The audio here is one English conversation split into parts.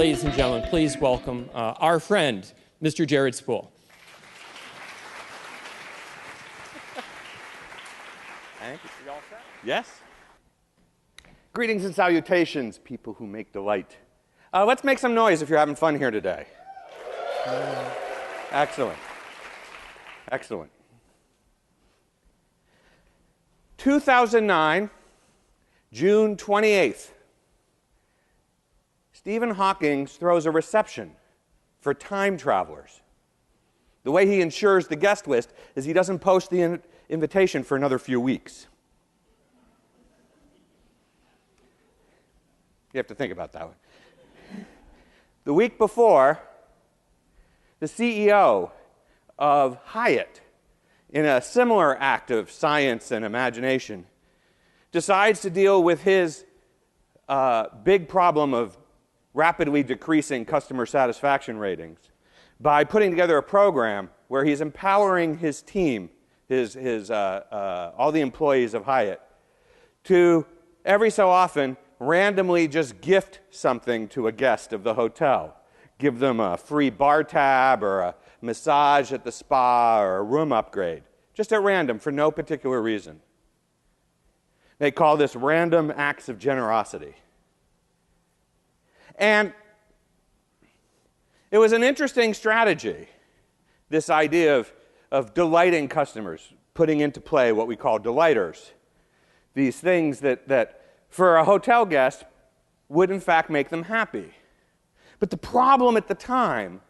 ladies and gentlemen, please welcome our friend, Mr. Jared Spool. Thank you. You all set? Yes. Greetings and salutations, people who make delight. Let's make some noise if you're having fun here today. Excellent. Excellent. 2009, June 28th. Stephen Hawking throws a reception for time travelers. The way he ensures the guest list is he doesn't post the invitation for another few weeks. You have to think about that one. The week before, the CEO of Hyatt, in a similar act of science and imagination, decides to deal with his big problem of rapidly decreasing customer satisfaction ratings by putting together a program where he's empowering his team, all the employees of Hyatt, to every so often randomly just gift something to a guest of the hotel. Give them a free bar tab or a massage at the spa or a room upgrade, just at random for no particular reason. They call this random acts of generosity. And it was an interesting strategy, this idea of delighting customers, putting into play what we call delighters. These things that for a hotel guest would in fact make them happy. But the problem at the time,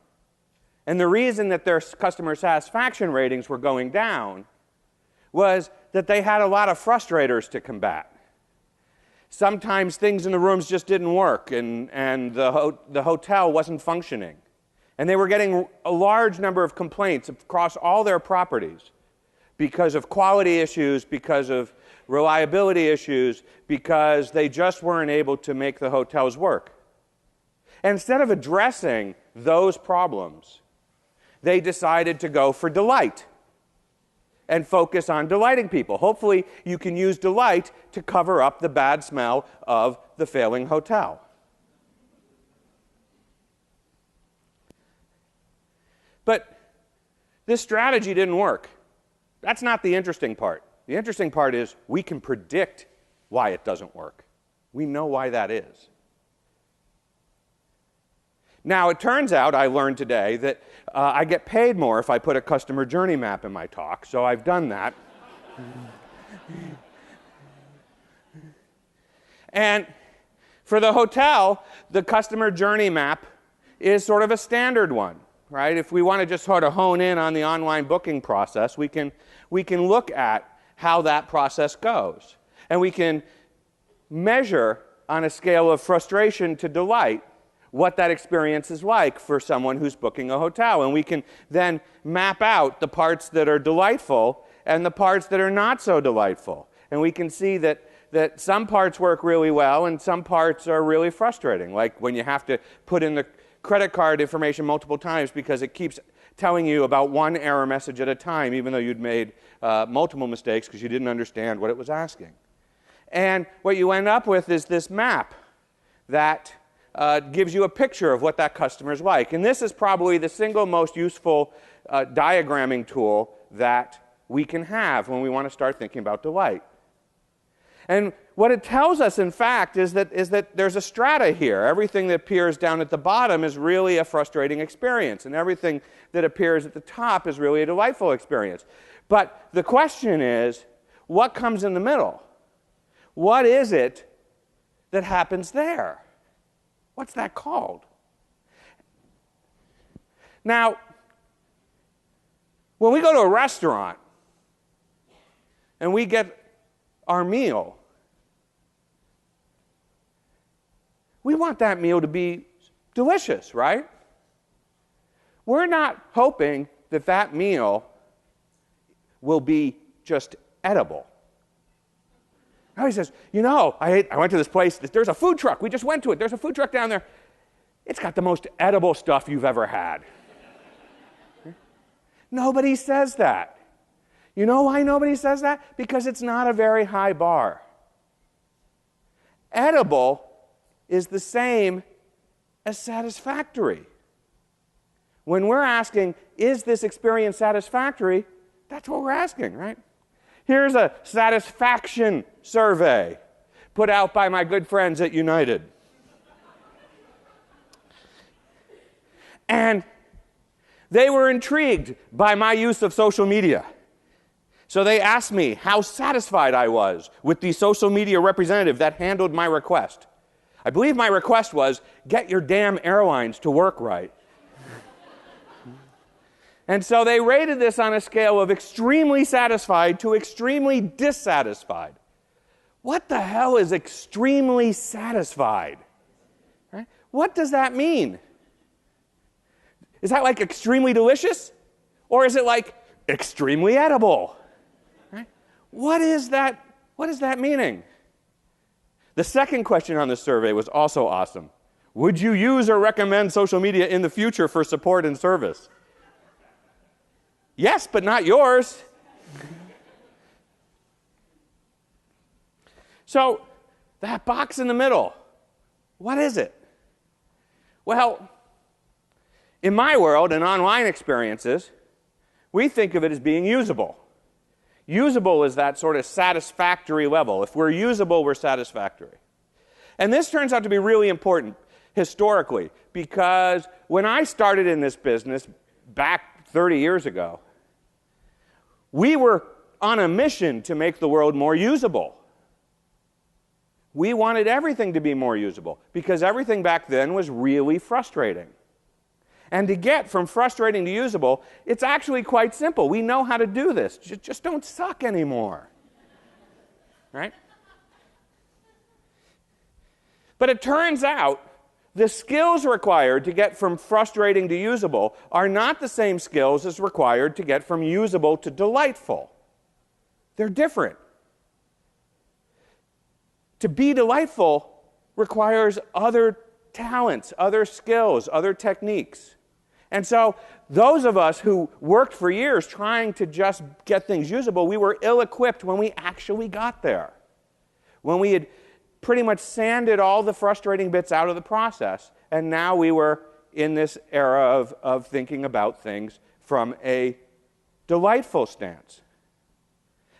and the reason that their customer satisfaction ratings were going down, was that they had a lot of frustrators to combat. Sometimes things in the rooms just didn't work, and the hotel wasn't functioning. And they were getting a large number of complaints across all their properties because of quality issues, because of reliability issues, because they just weren't able to make the hotels work. And instead of addressing those problems, they decided to go for delight and focus on delighting people. Hopefully, you can use delight to cover up the bad smell of the failing hotel. But this strategy didn't work. That's not the interesting part. The interesting part is we can predict why it doesn't work. We know why that is. Now, it turns out, I learned today, that I get paid more if I put a customer journey map in my talk, so I've done that. And for the hotel, the customer journey map is sort of a standard one, right? If we want to just sort of hone in on the online booking process, we can look at how that process goes. And we can measure on a scale of frustration to delight what that experience is like for someone who's booking a hotel. And we can then map out the parts that are delightful and the parts that are not so delightful. And we can see that some parts work really well and some parts are really frustrating, like when you have to put in the credit card information multiple times because it keeps telling you about one error message at a time, even though you'd made multiple mistakes because you didn't understand what it was asking. And what you end up with is this map that gives you a picture of what that customer is like. And this is probably the single most useful diagramming tool that we can have when we want to start thinking about delight. And what it tells us, in fact, is that there's a strata here. Everything that appears down at the bottom is really a frustrating experience, and everything that appears at the top is really a delightful experience. But the question is, what comes in the middle? What is it that happens there? What's that called? Now, when we go to a restaurant and we get our meal, we want that meal to be delicious, right? We're not hoping that that meal will be just edible. Now he says, you know, I went to this place, there's a food truck, we just went to it, there's a food truck down there. It's got the most edible stuff you've ever had. Nobody says that. You know why nobody says that? Because it's not a very high bar. Edible is the same as satisfactory. When we're asking, is this experience satisfactory, that's what we're asking, right? Here's a satisfaction survey put out by my good friends at United. And they were intrigued by my use of social media. So they asked me how satisfied I was with the social media representative that handled my request. I believe my request was, get your damn airlines to work right. And so they rated this on a scale of extremely satisfied to extremely dissatisfied. What the hell is extremely satisfied? Right? What does that mean? Is that like extremely delicious? Or is it like extremely edible? Right? What is that meaning? The second question on the survey was also awesome. Would you use or recommend social media in the future for support and service? Yes, but not yours. So, that box in the middle, what is it? Well, in my world and online experiences, we think of it as being usable. Usable is that sort of satisfactory level. If we're usable, we're satisfactory. And this turns out to be really important historically, because when I started in this business back 30 years ago, we were on a mission to make the world more usable. We wanted everything to be more usable because everything back then was really frustrating. And to get from frustrating to usable, it's actually quite simple. We know how to do this. Just don't suck anymore. Right? But it turns out the skills required to get from frustrating to usable are not the same skills as required to get from usable to delightful. They're different. To be delightful requires other talents, other skills, other techniques. And so those of us who worked for years trying to just get things usable, we were ill-equipped when we actually got there. When we had pretty much sanded all the frustrating bits out of the process, and now we were in this era of thinking about things from a delightful stance.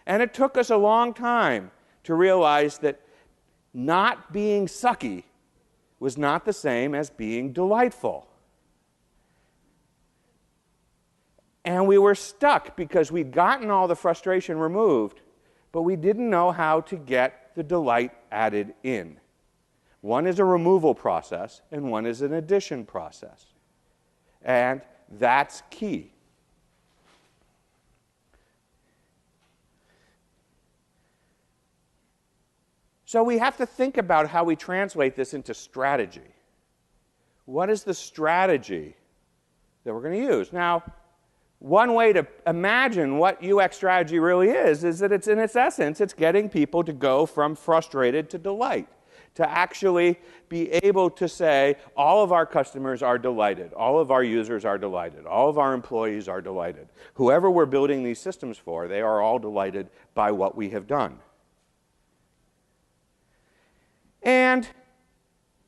And it took us a long time to realize that not being sucky was not the same as being delightful. And we were stuck because we'd gotten all the frustration removed, but we didn't know how to get the delight added in. One is a removal process, and one is an addition process. And that's key. So we have to think about how we translate this into strategy. What is the strategy that we're going to use? Now, one way to imagine what UX strategy really is that it's in its essence, it's getting people to go from frustrated to delight, to actually be able to say, all of our customers are delighted, all of our users are delighted, all of our employees are delighted. Whoever we're building these systems for, they are all delighted by what we have done. And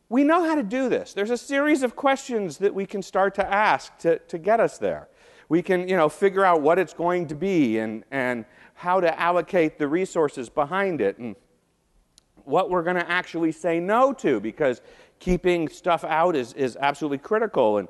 we know how to do this. There's a series of questions that we can start to ask to get us there. We can, figure out what it's going to be and how to allocate the resources behind it and what we're going to actually say no to, because keeping stuff out is absolutely critical, and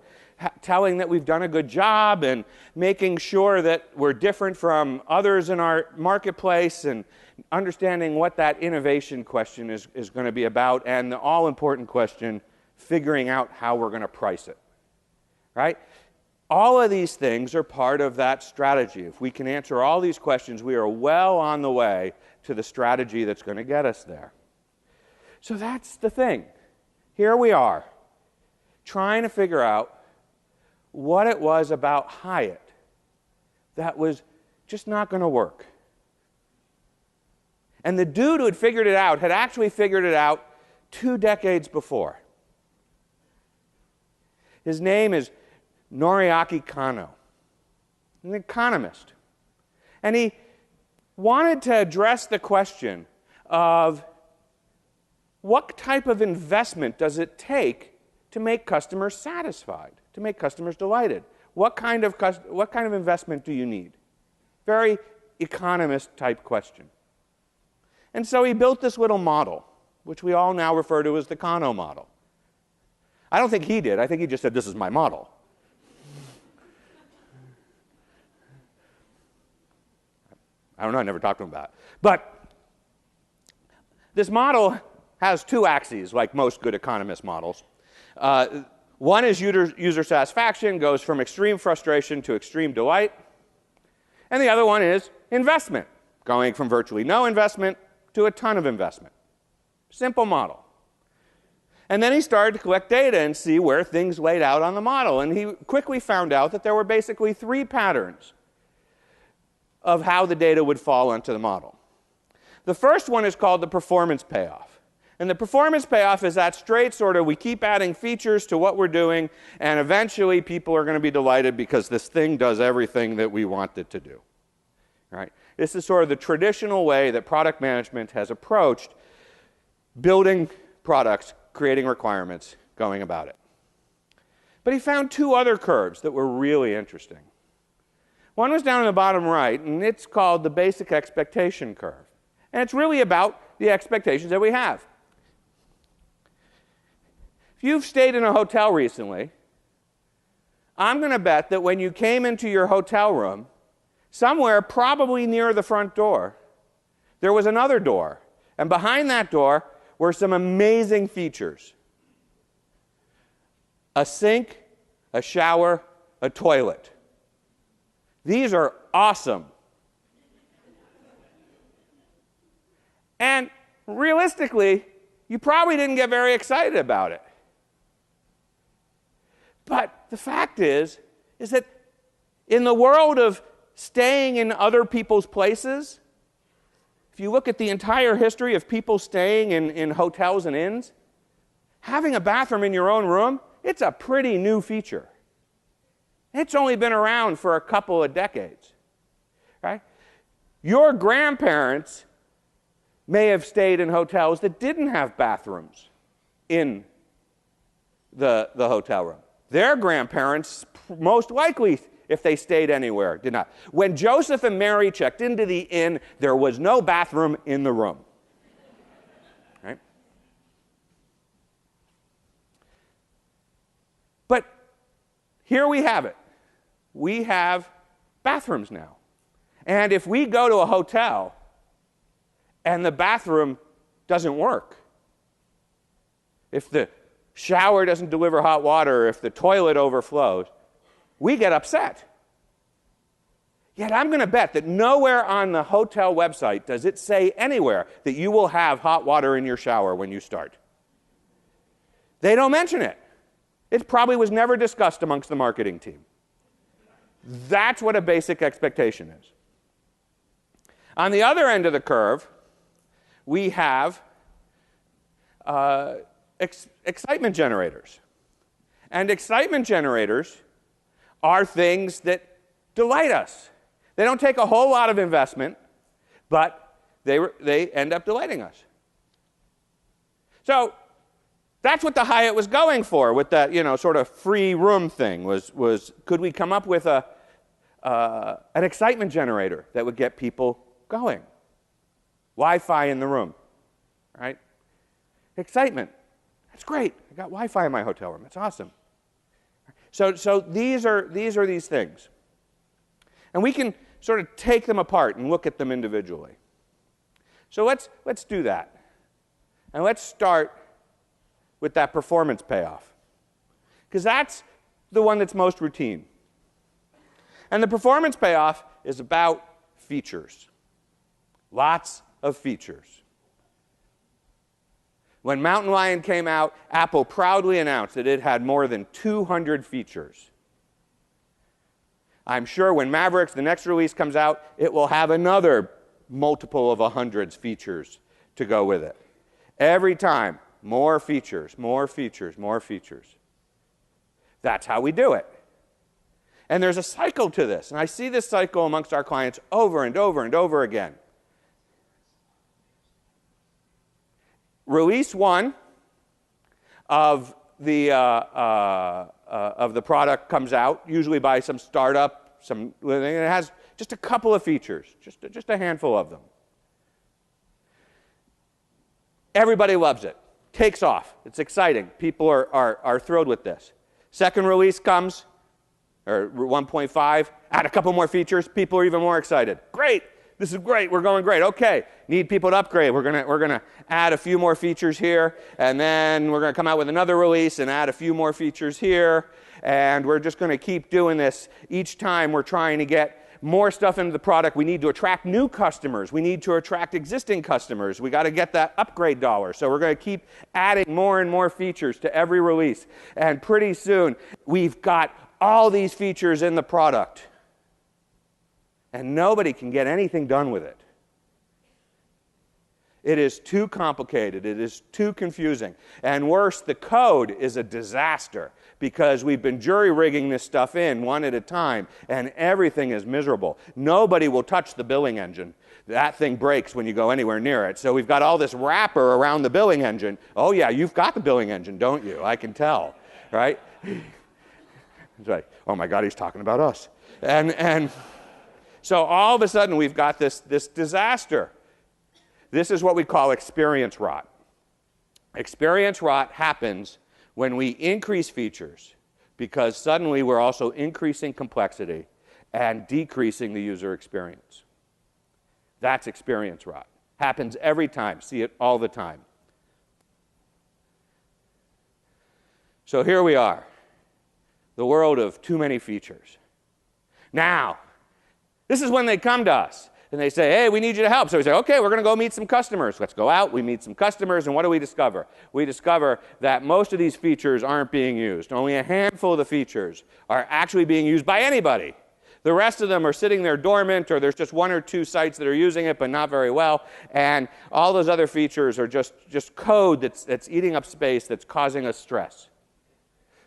telling that we've done a good job and making sure that we're different from others in our marketplace and understanding what that innovation question is going to be about, and the all-important question, figuring out how we're going to price it. Right? All of these things are part of that strategy. If we can answer all these questions, we are well on the way to the strategy that's going to get us there. So that's the thing. Here we are, trying to figure out what it was about Hyatt that was just not going to work. And the dude who had figured it out had actually figured it out 2 decades before. His name is Noriaki Kano, an economist. And he wanted to address the question of what type of investment does it take to make customers satisfied, to make customers delighted. What kind of investment do you need? Very economist-type question. And so he built this little model, which we all now refer to as the Kano model. I don't think he did. I think he just said, this is my model. I don't know. I never talked to him about it. But this model has two axes, like most good economist models. One is user satisfaction, goes from extreme frustration to extreme delight. And the other one is investment, going from virtually no investment to a ton of investment. Simple model. And then he started to collect data and see where things laid out on the model. And he quickly found out that there were basically three patterns of how the data would fall onto the model. The first one is called the performance payoff. And the performance payoff is that straight sort of, we keep adding features to what we're doing, and eventually people are going to be delighted because this thing does everything that we want it to do. Right? This is sort of the traditional way that product management has approached building products, creating requirements, going about it. But he found two other curves that were really interesting. One was down in the bottom right, and it's called the basic expectation curve. And it's really about the expectations that we have. If you've stayed in a hotel recently, I'm going to bet that when you came into your hotel room, somewhere probably near the front door, there was another door. And behind that door were some amazing features. A sink, a shower, a toilet. These are awesome. And realistically, you probably didn't get very excited about it. But the fact is that in the world of staying in other people's places, if you look at the entire history of people staying in hotels and inns, having a bathroom in your own room, it's a pretty new feature. It's only been around for a couple of decades. Right? Your grandparents may have stayed in hotels that didn't have bathrooms in the hotel room. Their grandparents, most likely, if they stayed anywhere, did not. When Joseph and Mary checked into the inn, there was no bathroom in the room. Right? But here we have it. We have bathrooms now. And if we go to a hotel and the bathroom doesn't work, if the shower doesn't deliver hot water, if the toilet overflows, we get upset. Yet I'm going to bet that nowhere on the hotel website does it say anywhere that you will have hot water in your shower when you start. They don't mention it. It probably was never discussed amongst the marketing team. That's what a basic expectation is. On the other end of the curve, we have excitement generators. And excitement generators are things that delight us. They don't take a whole lot of investment, but they end up delighting us. So that's what the Hyatt was going for with that, sort of free room thing, was could we come up with an excitement generator that would get people going? Wi-Fi in the room, right? Excitement. That's great. I got Wi-Fi in my hotel room. It's awesome. So these are these things. And we can sort of take them apart and look at them individually. So let's do that. And let's start with that performance payoff, because that's the one that's most routine. And the performance payoff is about features. Lots of features. When Mountain Lion came out, Apple proudly announced that it had more than 200 features. I'm sure when Mavericks, the next release, comes out, it will have another multiple of 100 features to go with it. Every time, more features, more features, more features. That's how we do it. And there's a cycle to this, and I see this cycle amongst our clients over and over and over again. Release 1 of of the product comes out, usually by some startup. It has just a couple of features, just a handful of them. Everybody loves it. Takes off. It's exciting. People are thrilled with this. Second release comes, or 1.5, add a couple more features. People are even more excited. Great. This is great. We're going great. Okay. Need people to upgrade. We're gonna add a few more features here, and then we're gonna come out with another release and add a few more features here, and we're just gonna keep doing this. Each time we're trying to get more stuff into the product. We need to attract new customers. We need to attract existing customers. We got to get that upgrade dollar. So we're going to keep adding more and more features to every release. And pretty soon, we've got all these features in the product. And nobody can get anything done with it. It is too complicated. It is too confusing. And worse, the code is a disaster because we've been jury-rigging this stuff in one at a time, and everything is miserable. Nobody will touch the billing engine. That thing breaks when you go anywhere near it. So we've got all this wrapper around the billing engine. Oh, yeah, you've got the billing engine, don't you? I can tell, right? It's like, oh, my God, he's talking about us. And so all of a sudden, we've got this disaster. This is what we call experience rot. Experience rot happens when we increase features because suddenly we're also increasing complexity and decreasing the user experience. That's experience rot. Happens every time. See it all the time. So here we are, the world of too many features. Now, this is when they come to us. And they say, hey, we need you to help. So we say, okay, we're going to go meet some customers. Let's go out. We meet some customers. And what do we discover? We discover that most of these features aren't being used. Only a handful of the features are actually being used by anybody. The rest of them are sitting there dormant, or there's just one or two sites that are using it, but not very well. And all those other features are just code that's eating up space, that's causing us stress.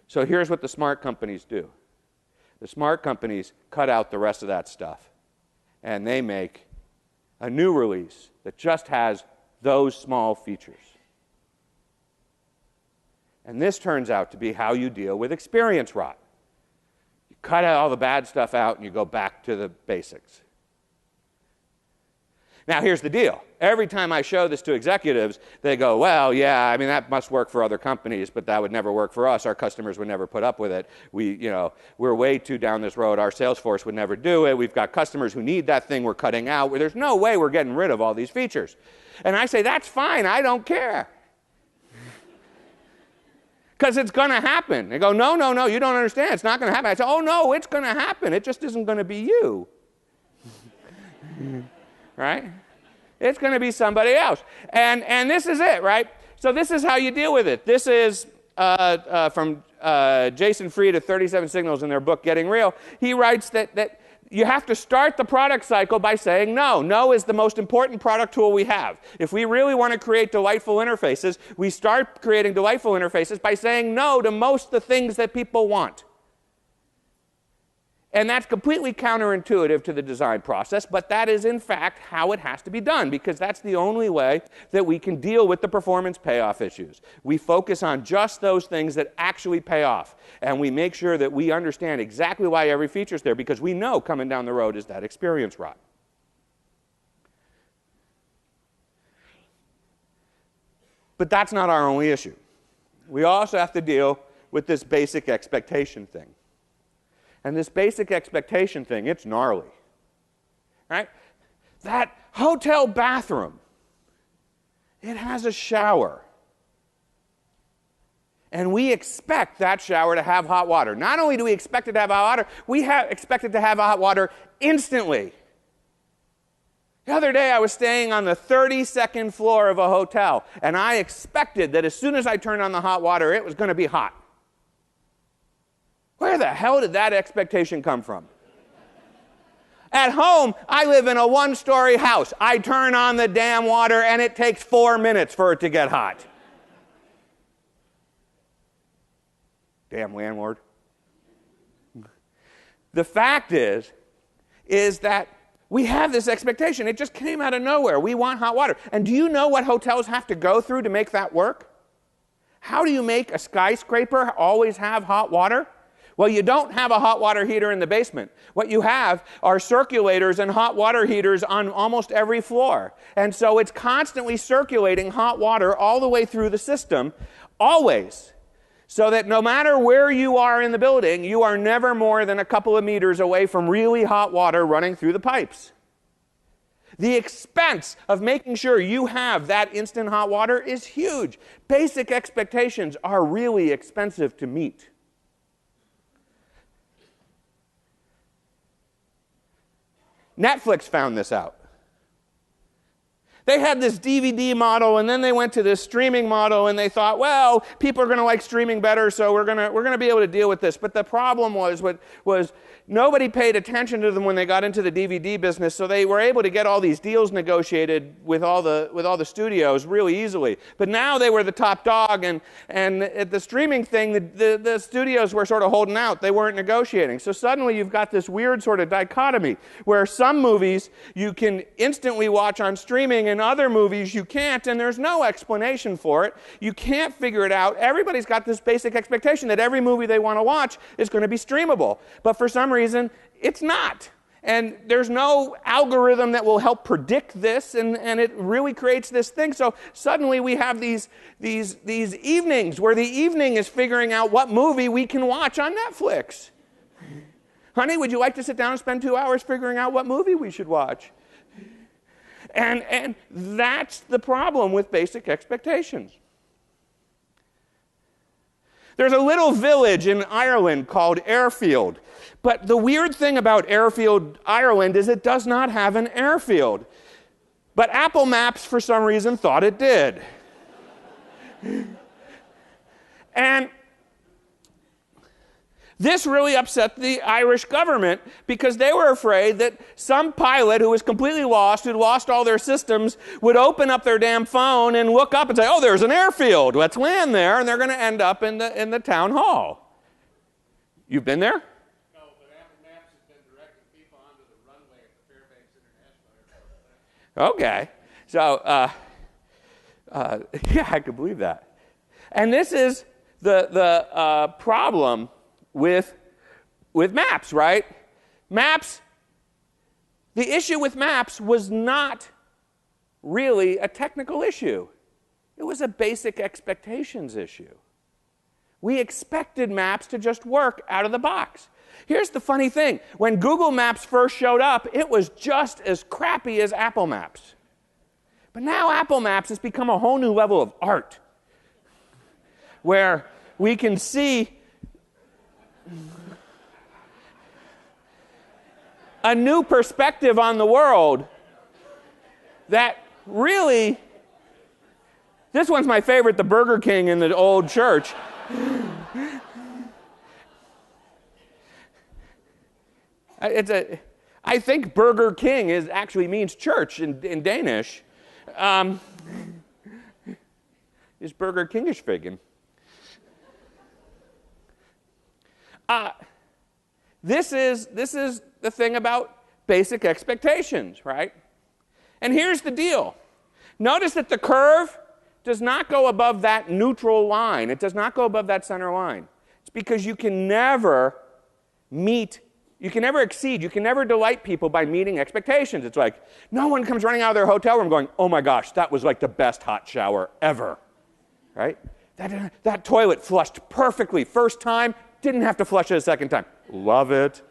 So here's what the smart companies do. The smart companies cut out the rest of that stuff. And they make a new release that just has those small features. And this turns out to be how you deal with experience rot. You cut all the bad stuff out and you go back to the basics. Now, here's the deal. Every time I show this to executives, they go, well, yeah, I mean, that must work for other companies, but that would never work for us. Our customers would never put up with it. We're way too down this road. Our sales force would never do it. We've got customers who need that thing we're cutting out. There's no way we're getting rid of all these features. And I say, that's fine. I don't care. Because it's going to happen. They go, no, you don't understand. It's not going to happen. I say, oh, no, it's going to happen. It just isn't going to be you. Right? It's going to be somebody else. And this is it, right? So this is how you deal with it. This is from Jason Fried of 37 Signals in their book, Getting Real. He writes that you have to start the product cycle by saying no. No is the most important product tool we have. If we really want to create delightful interfaces, we start creating delightful interfaces by saying no to most of the things that people want. And that's completely counterintuitive to the design process, but that is, in fact, how it has to be done, because that's the only way that we can deal with the performance payoff issues. We focus on just those things that actually pay off, and we make sure that we understand exactly why every feature is there, because we know coming down the road is that experience rot. But that's not our only issue. We also have to deal with this basic expectation thing. And this basic expectation thing, it's gnarly, right? That hotel bathroom, it has a shower. And we expect that shower to have hot water. Not only do we expect it to have hot water, we expect it to have hot water instantly. The other day, I was staying on the 32nd floor of a hotel, and I expected that as soon as I turned on the hot water, it was going to be hot. Where the hell did that expectation come from? At home, I live in a one-story house. I turn on the damn water, and it takes 4 minutes for it to get hot. Damn landlord. The fact is that we have this expectation. It just came out of nowhere. We want hot water. And do you know what hotels have to go through to make that work? How do you make a skyscraper always have hot water? Well, you don't have a hot water heater in the basement. What you have are circulators and hot water heaters on almost every floor. And so it's constantly circulating hot water all the way through the system, always. So that no matter where you are in the building, you are never more than a couple of meters away from really hot water running through the pipes. The expense of making sure you have that instant hot water is huge. Basic expectations are really expensive to meet. Netflix found this out. They had this DVD model, and then they went to this streaming model, and they thought, well, people are going to like streaming better, so we're going to be able to deal with this. But the problem was nobody paid attention to them when they got into the DVD business, so they were able to get all these deals negotiated with all the studios really easily. But now they were the top dog, and at the streaming thing, the studios were sort of holding out. They weren't negotiating. So suddenly you've got this weird sort of dichotomy where some movies you can instantly watch on streaming, and other movies you can't, and there's no explanation for it. You can't figure it out. Everybody's got this basic expectation that every movie they want to watch is going to be streamable. But for some reason, it's not. And there's no algorithm that will help predict this, and it really creates this thing. So suddenly we have these evenings where the evening is figuring out what movie we can watch on Netflix. Honey, would you like to sit down and spend 2 hours figuring out what movie we should watch? And that's the problem with basic expectations. There's a little village in Ireland called Airfield. But the weird thing about Airfield, Ireland, is it does not have an airfield. But Apple Maps, for some reason, thought it did. And this really upset the Irish government because they were afraid that some pilot who was completely lost, who'd lost all their systems, would open up their damn phone and look up and say, oh, there's an airfield, let's land there, and they're going to end up in the town hall. You've been there? No, but Apple Maps has been directing people onto the runway at the Fairbanks International Airport. Okay. So, yeah, I could believe that. And this is the problem with maps, right? Maps, the issue with maps was not really a technical issue. It was a basic expectations issue. We expected maps to just work out of the box. Here's the funny thing. When Google Maps first showed up, it was just as crappy as Apple Maps. But now Apple Maps has become a whole new level of art, where we can see a new perspective on the world that really, this one's my favorite, the Burger King in the old church. I think Burger King actually means church in Danish. Is Burger Kingish vegan? This is the thing about basic expectations, right? And here's the deal. Notice that the curve does not go above that neutral line. It does not go above that center line. It's because you can never exceed, you can never delight people by meeting expectations. It's like, no one comes running out of their hotel room going, oh my gosh, that was like the best hot shower ever, right? That toilet flushed perfectly first time, didn't have to flush it a second time. Love it.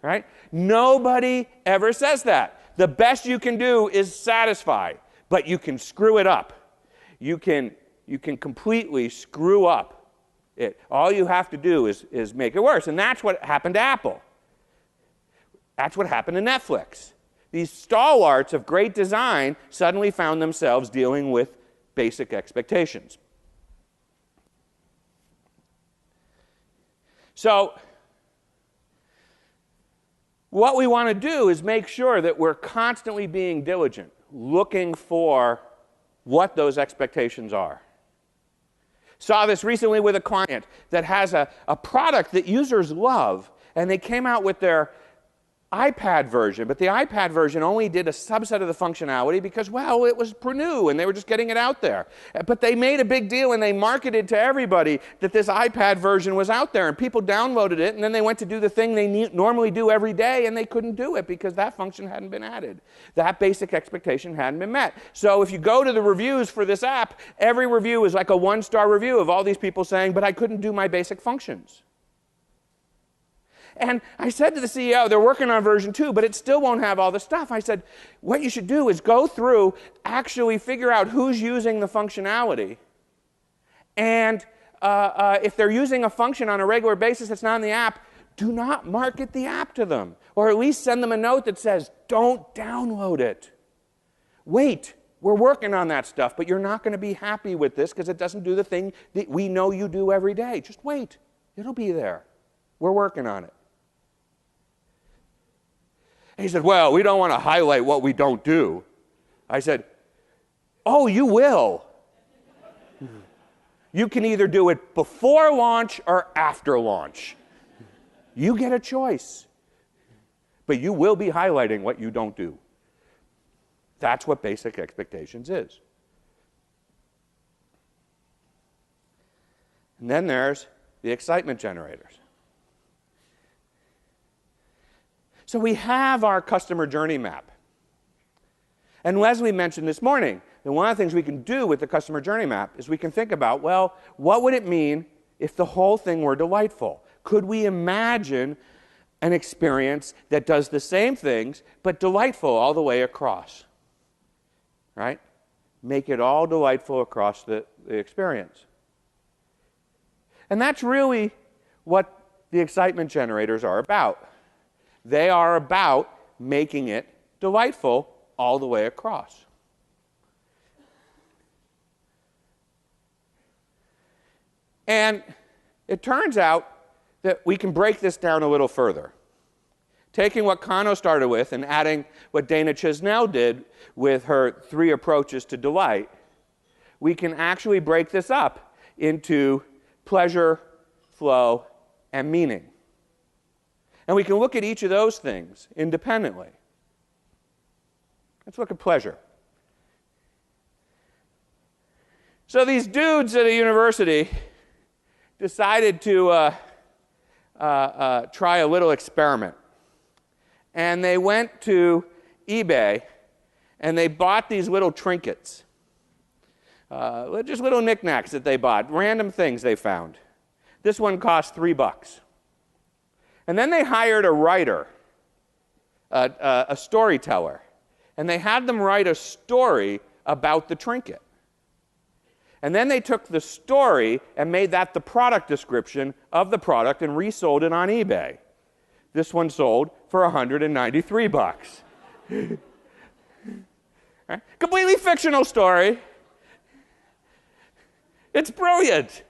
Right? Nobody ever says that. The best you can do is satisfy, but you can screw it up. You can completely screw up it. All you have to do is make it worse. And that's what happened to Apple. That's what happened to Netflix. These stalwarts of great design suddenly found themselves dealing with basic expectations. So, what we want to do is make sure that we're constantly being diligent, looking for what those expectations are. Saw this recently with a client that has a product that users love, and they came out with their iPad version, but the iPad version only did a subset of the functionality because, well, it was new and they were just getting it out there. But they made a big deal and they marketed to everybody that this iPad version was out there, and people downloaded it, and then they went to do the thing they normally do every day, and they couldn't do it because that function hadn't been added. That basic expectation hadn't been met. So if you go to the reviews for this app, every review is like a one-star review of all these people saying, but I couldn't do my basic functions. And I said to the CEO, they're working on version 2, but it still won't have all the stuff. I said, what you should do is go through, actually figure out who's using the functionality. And if they're using a function on a regular basis that's not in the app, do not market the app to them. Or at least send them a note that says, don't download it. Wait, we're working on that stuff, but you're not going to be happy with this because it doesn't do the thing that we know you do every day. Just wait. It'll be there. We're working on it. He said, well, we don't want to highlight what we don't do. I said, oh, you will. You can either do it before launch or after launch. You get a choice. But you will be highlighting what you don't do. That's what basic expectations is. And then there's the excitement generators. So we have our customer journey map. And Leslie mentioned this morning that one of the things we can do with the customer journey map is we can think about, well, what would it mean if the whole thing were delightful? Could we imagine an experience that does the same things but delightful all the way across? Right? Make it all delightful across the experience. And that's really what the excitement generators are about. They are about making it delightful all the way across. And it turns out that we can break this down a little further. Taking what Kano started with and adding what Dana Chisnell did with her 3 approaches to delight, we can actually break this up into pleasure, flow, and meaning. And we can look at each of those things independently. Let's look at pleasure. So these dudes at a university decided to try a little experiment. And they went to eBay and they bought these little trinkets. Just little knickknacks that they bought, random things they found. This one cost $3. And then they hired a writer, a storyteller, and they had them write a story about the trinket. And then they took the story and made that the product description of the product and resold it on eBay. This one sold for $193. Right? Completely fictional story. It's brilliant.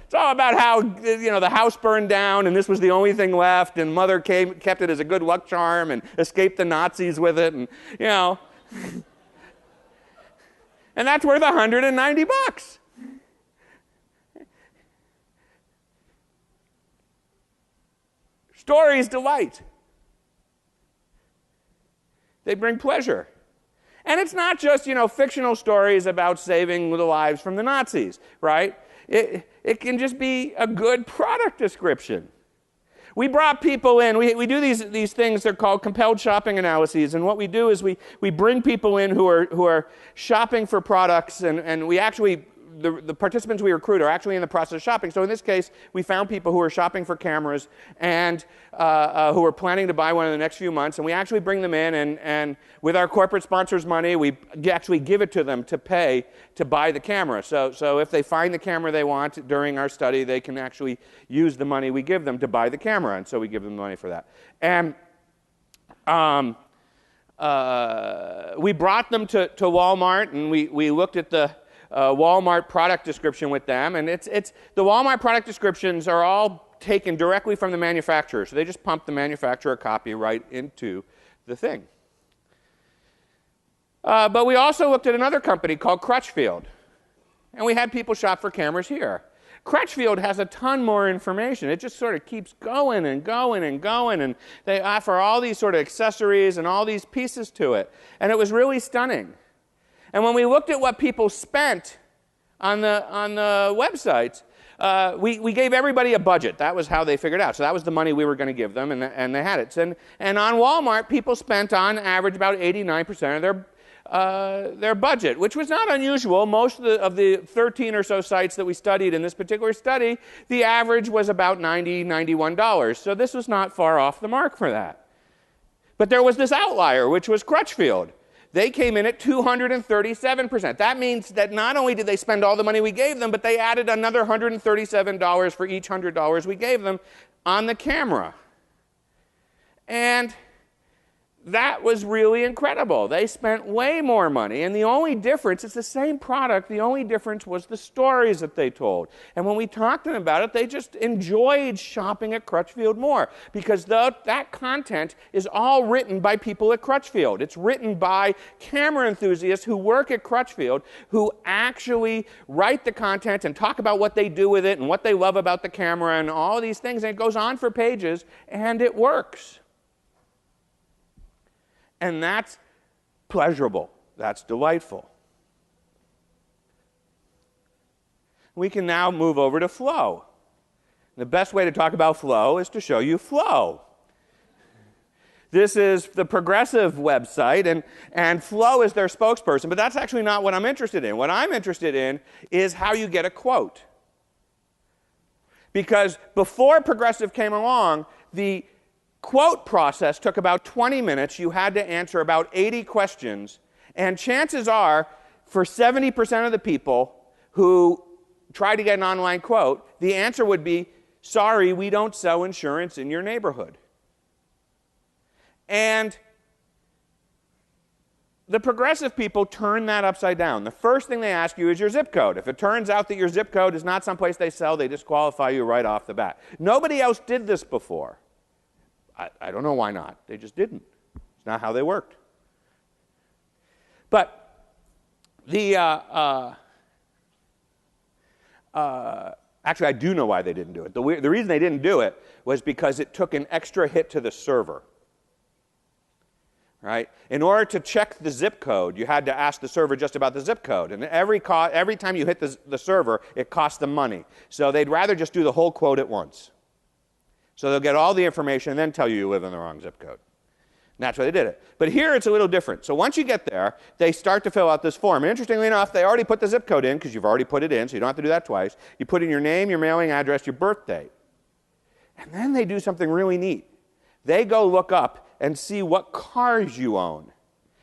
It's all about how, the house burned down and this was the only thing left, and mother kept it as a good luck charm and escaped the Nazis with it, and and that's worth $190. Stories delight. They bring pleasure. And it's not just, fictional stories about saving the lives from the Nazis, right? It can just be a good product description. We brought people in. We do these things. They're called compelled shopping analyses. And what we do is we bring people in who are shopping for products, and we actually, the participants we recruit are actually in the process of shopping. So in this case, we found people who are shopping for cameras and who are planning to buy one in the next few months. And we actually bring them in, and with our corporate sponsors' money, we actually give it to them to pay to buy the camera. So if they find the camera they want during our study, they can actually use the money we give them to buy the camera. And so we give them the money for that. And we brought them to Walmart, and we looked at the Walmart product description with them, and it's the Walmart product descriptions are all taken directly from the manufacturer, so they just pump the manufacturer copy right into the thing. But we also looked at another company called Crutchfield, and we had people shop for cameras here. Crutchfield has a ton more information. It just sort of keeps going and going and going, and they offer all these sort of accessories and all these pieces to it. And it was really stunning. And when we looked at what people spent on the websites, we gave everybody a budget. That was how they figured out. So that was the money we were going to give them, and they had it. And on Walmart, people spent on average about 89% of their budget, which was not unusual. Most of the 13 or so sites that we studied in this particular study, the average was about $90, $91. So this was not far off the mark for that. But there was this outlier, which was Crutchfield. They came in at 237%. That means that not only did they spend all the money we gave them, but they added another $137 for each $100 we gave them on the camera. And that was really incredible. They spent way more money, and the only difference, it's the same product, the only difference was the stories that they told. And when we talked to them about it, they just enjoyed shopping at Crutchfield more, because that content is all written by people at Crutchfield. It's written by camera enthusiasts who work at Crutchfield, who actually write the content and talk about what they do with it and what they love about the camera and all these things, and it goes on for pages, and it works. And that's pleasurable. That's delightful. We can now move over to flow. The best way to talk about flow is to show you flow. This is the Progressive website, and Flow is their spokesperson, but that's actually not what I'm interested in. What I'm interested in is how you get a quote. Because before Progressive came along, the quote process took about 20 minutes. You had to answer about 80 questions. And chances are, for 70% of the people who try to get an online quote, the answer would be, sorry, we don't sell insurance in your neighborhood. And the Progressive people turn that upside down. The first thing they ask you is your zip code. If it turns out that your zip code is not someplace they sell, they disqualify you right off the bat. Nobody else did this before. I don't know why not. They just didn't. It's not how they worked. But the actually, I do know why they didn't do it. The reason they didn't do it was because it took an extra hit to the server. Right? In order to check the zip code, you had to ask the server just about the zip code. And every time you hit the server, it cost them money. So they'd rather just do the whole quote at once. So they'll get all the information and then tell you live in the wrong zip code. And that's why they did it. But here it's a little different. So once you get there, they start to fill out this form. And interestingly enough, they already put the zip code in because you've already put it in, so you don't have to do that twice. You put in your name, your mailing address, your birth date. And then they do something really neat. They go look up and see what cars you own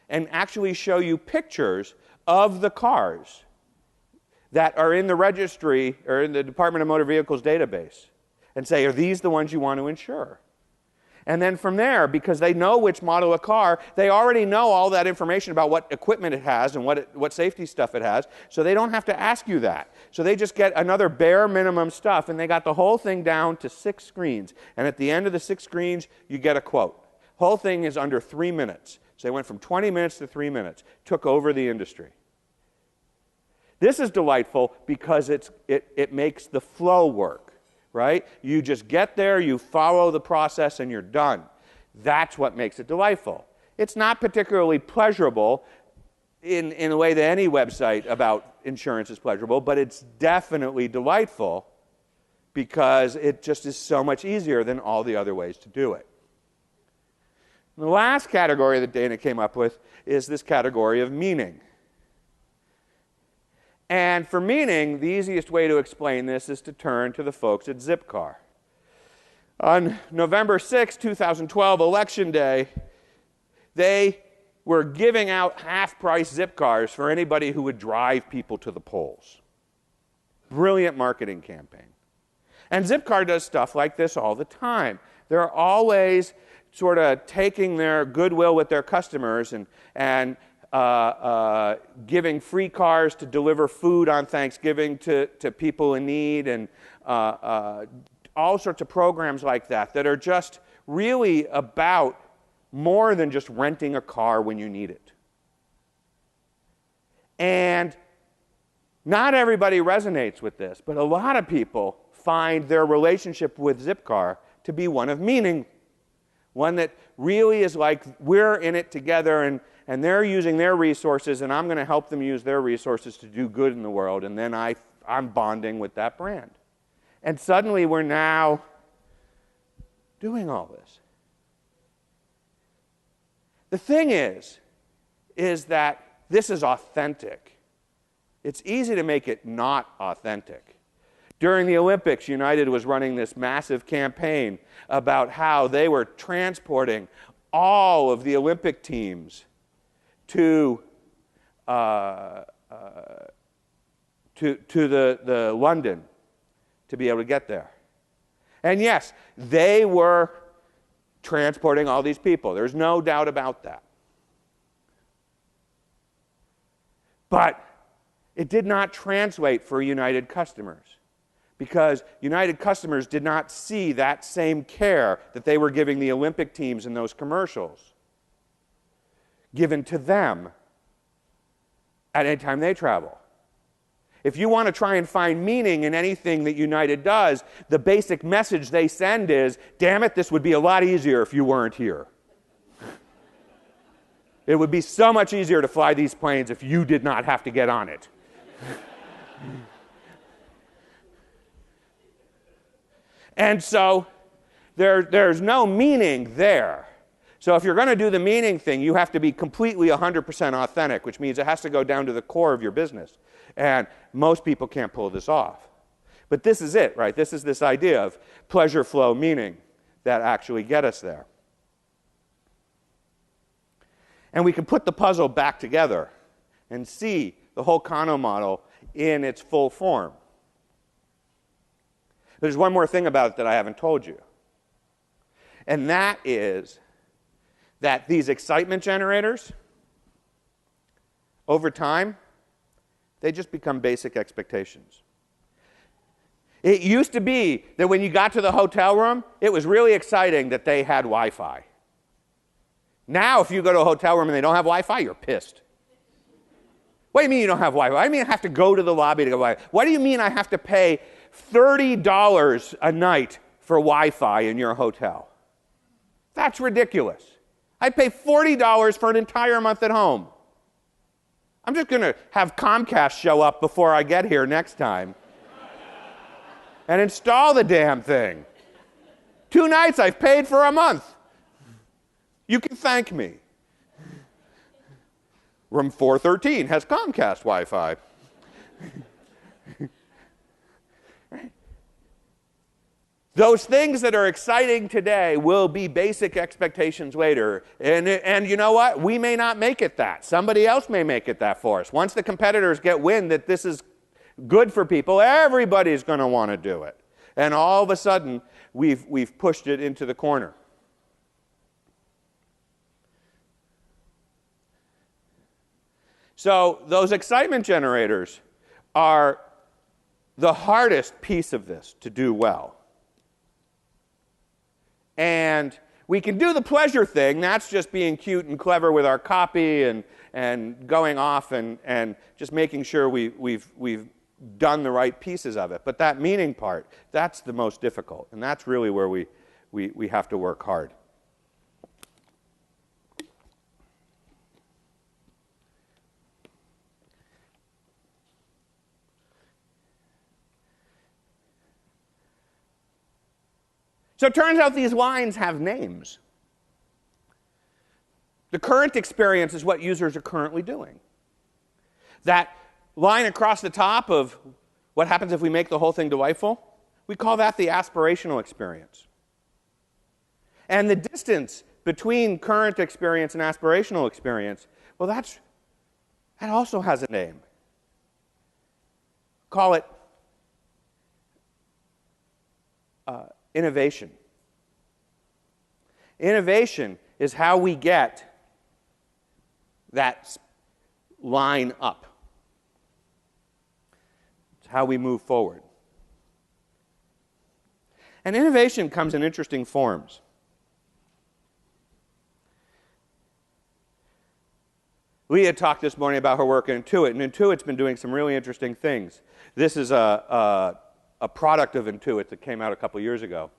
and actually show you pictures of the cars that are in the registry or in the Department of Motor Vehicles database, and say, are these the ones you want to insure? And then from there, because they know which model of car, they already know all that information about what equipment it has and what safety stuff it has, so they don't have to ask you that. So they just get another bare minimum stuff, and they got the whole thing down to 6 screens. And at the end of the 6 screens, you get a quote. Whole thing is under 3 minutes. So they went from 20 minutes to 3 minutes. Took over the industry. This is delightful because it makes the flow work. Right? You just get there, you follow the process, and you're done. That's what makes it delightful. It's not particularly pleasurable in the way that any website about insurance is pleasurable, but it's definitely delightful because it just is so much easier than all the other ways to do it. And the last category that Dana came up with is this category of meaning. And for meaning, the easiest way to explain this is to turn to the folks at Zipcar. On November 6, 2012, Election Day, they were giving out half-price Zipcars for anybody who would drive people to the polls. Brilliant marketing campaign. And Zipcar does stuff like this all the time. They're always sort of taking their goodwill with their customers and giving free cars to deliver food on Thanksgiving to people in need, and all sorts of programs like that are just really about more than just renting a car when you need it. And Not everybody resonates with this, but a lot of people find their relationship with Zipcar to be one of meaning. One that really is like we're in it together and they're using their resources and I'm going to help them use their resources to do good in the world, and then I'm bonding with that brand. And suddenly we're now doing all this. The thing is that this is authentic. It's easy to make it not authentic. During the Olympics, United was running this massive campaign about how they were transporting all of the Olympic teams to the London to be able to get there. And yes, they were transporting all these people. There's no doubt about that. But it did not translate for United customers, because United customers did not see that same care that they were giving the Olympic teams in those commercials given to them at any time they travel. If you want to try and find meaning in anything that United does, the basic message they send is, damn it, this would be a lot easier if you weren't here. It would be so much easier to fly these planes if you did not have to get on it. And so there's no meaning there. So if you're going to do the meaning thing, you have to be completely 100% authentic, which means it has to go down to the core of your business. And most people can't pull this off. But this is it, right? This is this idea of pleasure flow meaning that actually get us there. And we can put the puzzle back together and see the whole Kano model in its full form. There's one more thing about it that I haven't told you. And that is that these excitement generators, over time, they just become basic expectations. It used to be that when you got to the hotel room, it was really exciting that they had Wi-Fi. Now, if you go to a hotel room and they don't have Wi-Fi, you're pissed. What do you mean you don't have Wi-Fi? What do you mean I have to go to the lobby to get Wi-Fi? What do you mean I have to pay $30 a night for Wi-Fi in your hotel? That's ridiculous. I pay $40 for an entire month at home. I'm just going to have Comcast show up before I get here next time and install the damn thing. 2 nights I've paid for a month. You can thank me. Room 413 has Comcast Wi-Fi. Those things that are exciting today will be basic expectations later. And you know what? We may not make it that. Somebody else may make it that for us. Once the competitors get wind that this is good for people, everybody's going to want to do it. And all of a sudden, we've pushed it into the corner. So those excitement generators are the hardest piece of this to do well. And we can do the pleasure thing. That's just being cute and clever with our copy and going off and just making sure we've done the right pieces of it. But that meaning part, that's the most difficult. And that's really where we have to work hard. So it turns out these lines have names. The current experience is what users are currently doing. That line across the top of what happens if we make the whole thing delightful, we call that the aspirational experience. And the distance between current experience and aspirational experience, well, that also has a name. Call it innovation. Innovation is how we get that line up. It's how we move forward. And innovation comes in interesting forms. Leah talked this morning about her work at Intuit, and Intuit's been doing some really interesting things. This is a product of Intuit that came out a couple years ago.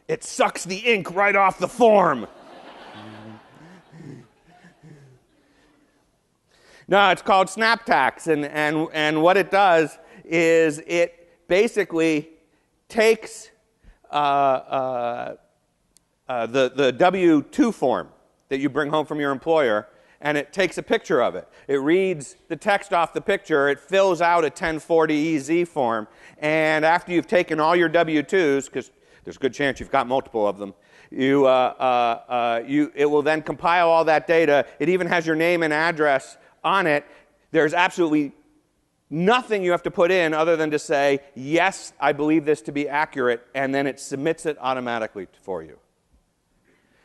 It sucks the ink right off the form. No, it's called SnapTax, and what it does is it basically takes the W-2 form that you bring home from your employer, and it takes a picture of it. It reads the text off the picture, it fills out a 1040 EZ form, and after you've taken all your W-2s, because there's a good chance you've got multiple of them, it will then compile all that data. It even has your name and address on it. There's absolutely nothing you have to put in other than to say, yes, I believe this to be accurate, and then it submits it automatically for you.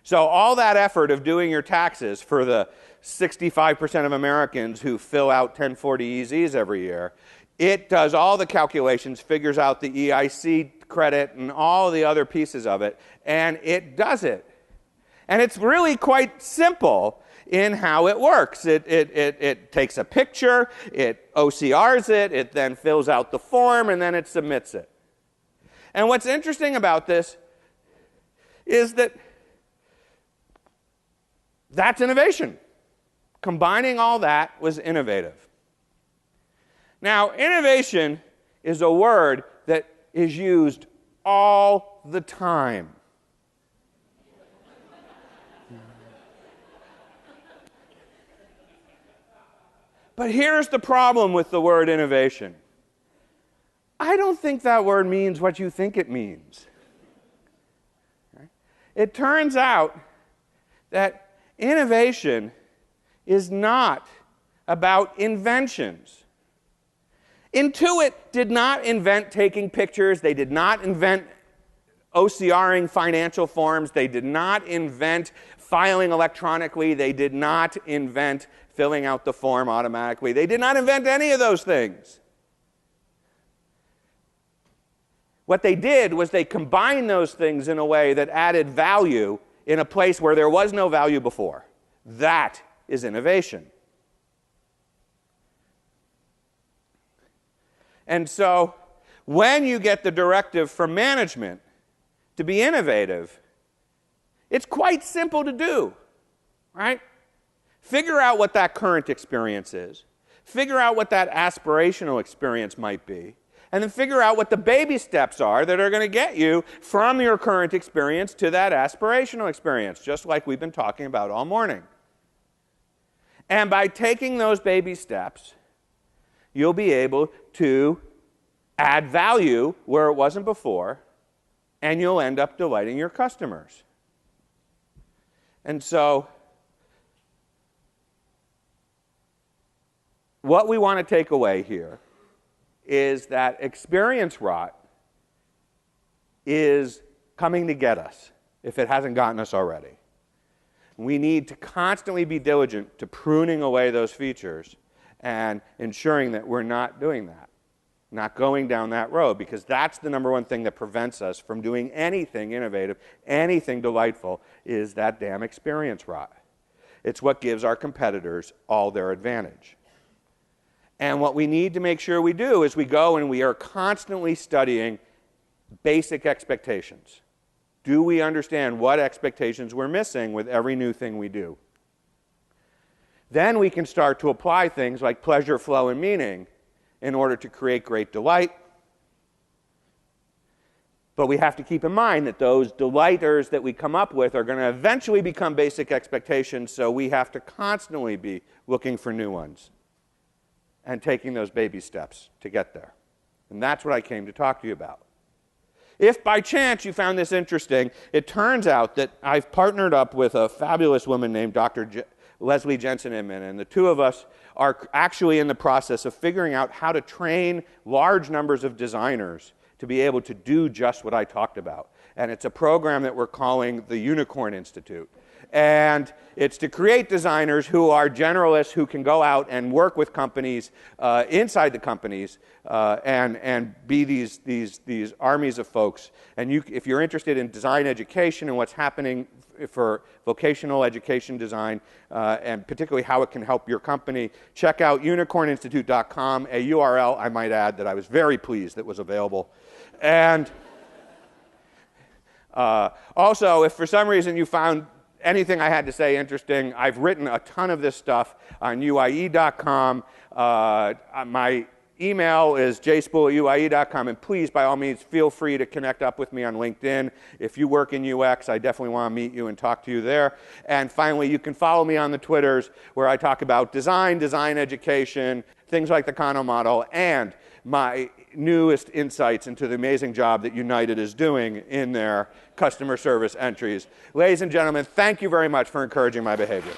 So all that effort of doing your taxes for the 65% of Americans who fill out 1040 EZs every year, it does all the calculations, figures out the EIC credit and all the other pieces of it, and it does it. And it's really quite simple in how it works. It takes a picture, it OCRs it, it then fills out the form, and then it submits it. And what's interesting about this is that that's innovation. Combining all that was innovative. Now, innovation is a word that is used all the time. But here's the problem with the word innovation. I don't think that word means what you think it means. It turns out that innovation is not about inventions. Intuit did not invent taking pictures. They did not invent OCRing financial forms. They did not invent filing electronically. They did not invent filling out the form automatically. They did not invent any of those things. What they did was they combined those things in a way that added value in a place where there was no value before. That is innovation. And so when you get the directive from management to be innovative, it's quite simple to do, right? Figure out what that current experience is. Figure out what that aspirational experience might be. And then figure out what the baby steps are that are going to get you from your current experience to that aspirational experience, just like we've been talking about all morning. And by taking those baby steps, you'll be able to add value where it wasn't before, and you'll end up delighting your customers. And so, what we want to take away here is that experience rot is coming to get us, if it hasn't gotten us already. We need to constantly be diligent to pruning away those features and ensuring that we're not doing that, not going down that road, because that's the number one thing that prevents us from doing anything innovative, anything delightful, is that damn experience rot. It's what gives our competitors all their advantage. And what we need to make sure we do is we go and we are constantly studying basic expectations. Do we understand what expectations we're missing with every new thing we do? Then we can start to apply things like pleasure, flow, and meaning in order to create great delight. But we have to keep in mind that those delighters that we come up with are going to eventually become basic expectations, so we have to constantly be looking for new ones and taking those baby steps to get there. And that's what I came to talk to you about. If by chance you found this interesting, it turns out that I've partnered up with a fabulous woman named Dr. Leslie Jensen-Inman, and the two of us are actually in the process of figuring out how to train large numbers of designers to be able to do just what I talked about. And it's a program that we're calling the Unicorn Institute. And it's to create designers who are generalists who can go out and work with companies inside the companies and be these armies of folks. And if you're interested in design education and what's happening for vocational education design, and particularly how it can help your company, check out unicorninstitute.com, a URL, I might add, that I was very pleased that was available. And also, if for some reason you found anything I had to say interesting, I've written a ton of this stuff on uie.com. My email is jspool@uie.com, and please, by all means, feel free to connect up with me on LinkedIn. If you work in UX, I definitely want to meet you and talk to you there. And finally, you can follow me on the Twitters, where I talk about design education, things like the Kano model, and my newest insights into the amazing job that United is doing in their customer service entries. Ladies and gentlemen, thank you very much for encouraging my behavior.